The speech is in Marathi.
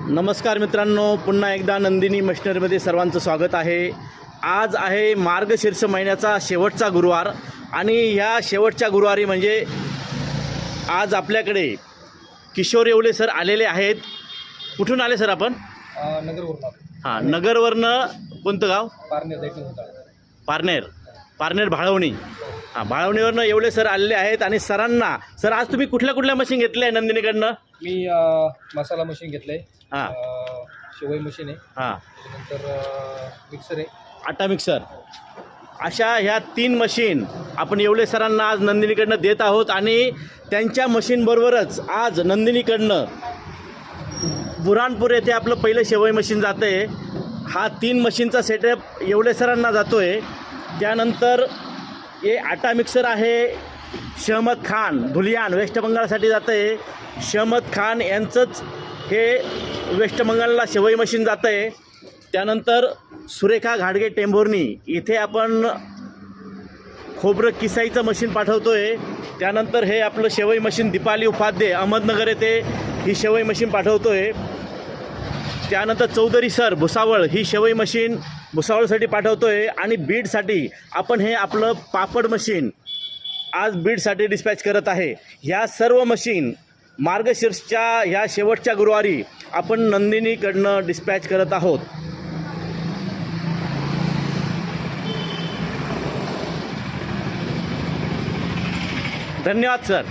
नमस्कार मित्रांनो, पुन्हा एकदा नंदिनी मशिनरीमध्ये सर्वांचं स्वागत आहे। आज आहे मार्गशीर्ष महिन्याचा शेवटचा गुरुवार आणि ह्या शेवटच्या गुरुवारी म्हणजे आज आपल्याकडे किशोर येवले सर आलेले आहेत। कुठून आले सर आपण? नगरवरून। हां, नगरवरनं कोणतं गाव? पारनेर भाळवणी। हां, भाळवणीवरनं येवले सर आलेले आहेत आणि सरांना सर आज तुम्ही कुठल्या मशीन घेतल्या आहे नंदिनीकडनं? मी मसाला मशीन घेतलंय, हां, शिवाई मशीन आहे, हां, त्यानंतर मिक्सर आहे, आटा मिक्सर, अशा ह्या 3 मशीन आपण येवले सरांना आज नंदिनीकडनं देत आहोत। आणि त्यांच्या मशीनबरोबरच आज नंदिनीकडनं बुऱ्हाणपूर येथे आपलं पहिलं शेवई मशीन जातं आहे। हा 3 मशीनचा सेटअप येवले सरांना जातो आहे। त्यानंतर हे आटा मिक्सर आहे, शहमद खान धुलियान वेस्ट बंगालसाठी जातं आहे। शहमद खान यांचंच हे वेस्ट बंगालला शेवई मशीन जातं आहे। त्यानंतर सुरेखा घाडगे टेंभुर्णी इथे आपण खोबरं किसाईचं मशीन पाठवतो आहे। त्यानंतर हे आपलं शेवई मशीन दीपाली उपाध्ये अहमदनगर येथे ही शेवई मशीन पाठवतो आहे। त्यानंतर चौधरी सर भुसावळ ही शेवई मशीन भुसावळसाठी पाठवतो आहे। आणि बीडसाठी आपण हे आपलं पापड मशीन आज बीडसाठी डिस्पॅच करत आहे। ह्या सर्व मशीन मार्गशीर्षच्या ह्या शेवटच्या गुरुवारी आपण नंदिनीकडनं डिस्पॅच करत आहोत। धन्यवाद सर।